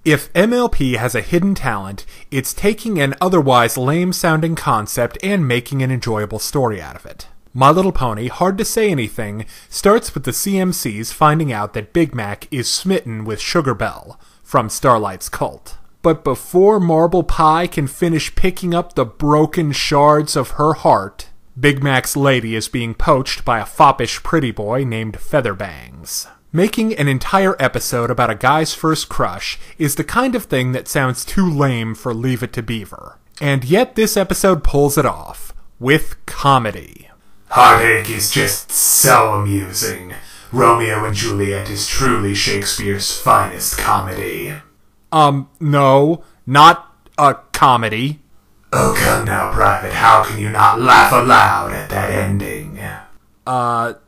If MLP has a hidden talent, it's taking an otherwise lame-sounding concept and making an enjoyable story out of it. My Little Pony, Hard to Say Anything, starts with the CMCs finding out that Big Mac is smitten with Sugar Belle from Starlight's cult. But before Marble Pie can finish picking up the broken shards of her heart, Big Mac's lady is being poached by a foppish pretty boy named Featherbangs. Making an entire episode about a guy's first crush is the kind of thing that sounds too lame for Leave It to Beaver. And yet this episode pulls it off, with comedy. Heartache is just so amusing. Romeo and Juliet is truly Shakespeare's finest comedy. No, not a comedy. Oh, come now, Private, how can you not laugh aloud at that ending?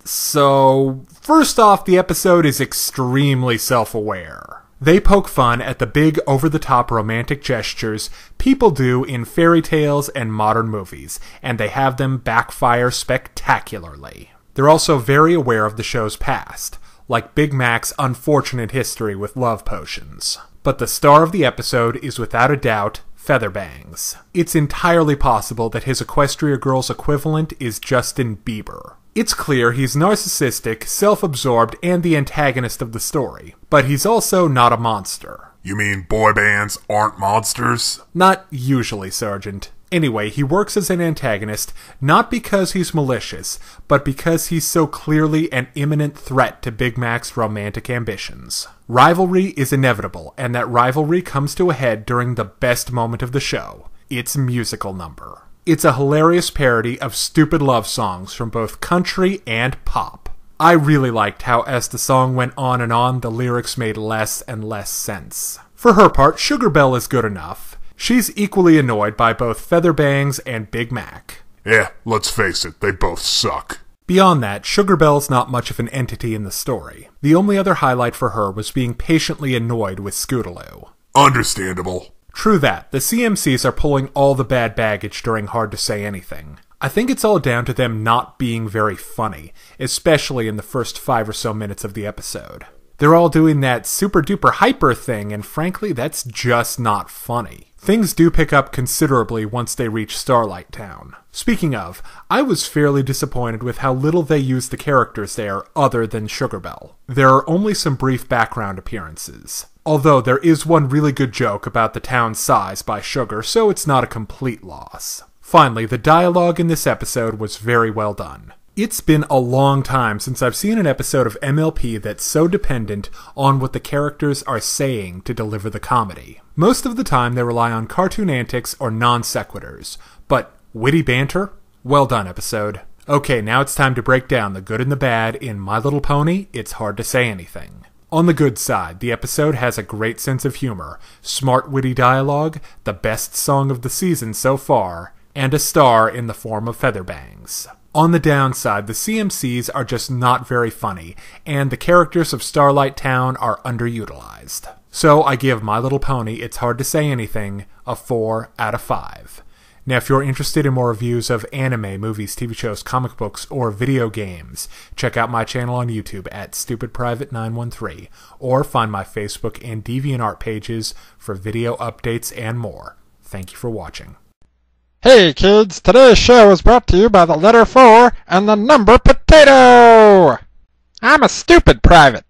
So, first off, the episode is extremely self-aware. They poke fun at the big, over-the-top romantic gestures people do in fairy tales and modern movies, and they have them backfire spectacularly. They're also very aware of the show's past, like Big Mac's unfortunate history with love potions. But the star of the episode is without a doubt Featherbangs. It's entirely possible that his Equestria Girls equivalent is Justin Bieber. It's clear he's narcissistic, self-absorbed, and the antagonist of the story, but he's also not a monster. You mean boy bands aren't monsters? Not usually, Sergeant. Anyway, he works as an antagonist not because he's malicious, but because he's so clearly an imminent threat to Big Mac's romantic ambitions. Rivalry is inevitable, and that rivalry comes to a head during the best moment of the show, its musical number. It's a hilarious parody of stupid love songs from both country and pop. I really liked how as the song went on, the lyrics made less and less sense. For her part, Sugar Belle is good enough. She's equally annoyed by both Featherbangs and Big Mac. Yeah, let's face it, they both suck. Beyond that, Sugar Belle's not much of an entity in the story. The only other highlight for her was being patiently annoyed with Scootaloo. Understandable. True that, the CMCs are pulling all the bad baggage during Hard to Say Anything. I think it's all down to them not being very funny, especially in the first 5 or so minutes of the episode. They're all doing that super duper hyper thing, and frankly, that's just not funny. Things do pick up considerably once they reach Starlight Town. Speaking of, I was fairly disappointed with how little they used the characters there other than Sugar Belle. There are only some brief background appearances. Although there is one really good joke about the town's size by Sugar, so it's not a complete loss. Finally, the dialogue in this episode was very well done. It's been a long time since I've seen an episode of MLP that's so dependent on what the characters are saying to deliver the comedy. Most of the time they rely on cartoon antics or non-sequiturs, but witty banter? Well done, episode. Okay, now it's time to break down the good and the bad in My Little Pony, It's Hard to Say Anything. On the good side, the episode has a great sense of humor, smart witty dialogue, the best song of the season so far, and a star in the form of Featherbangs. On the downside, the CMCs are just not very funny, and the characters of Starlight Town are underutilized. So I give My Little Pony, It's Hard to Say Anything, a 4 out of 5. Now if you're interested in more reviews of anime, movies, TV shows, comic books, or video games, check out my channel on YouTube at StupidPrivate913, or find my Facebook and Deviantart pages for video updates and more. Thank you for watching. Hey kids, today's show is brought to you by the letter 4 and the number potato! I'm a stupid private.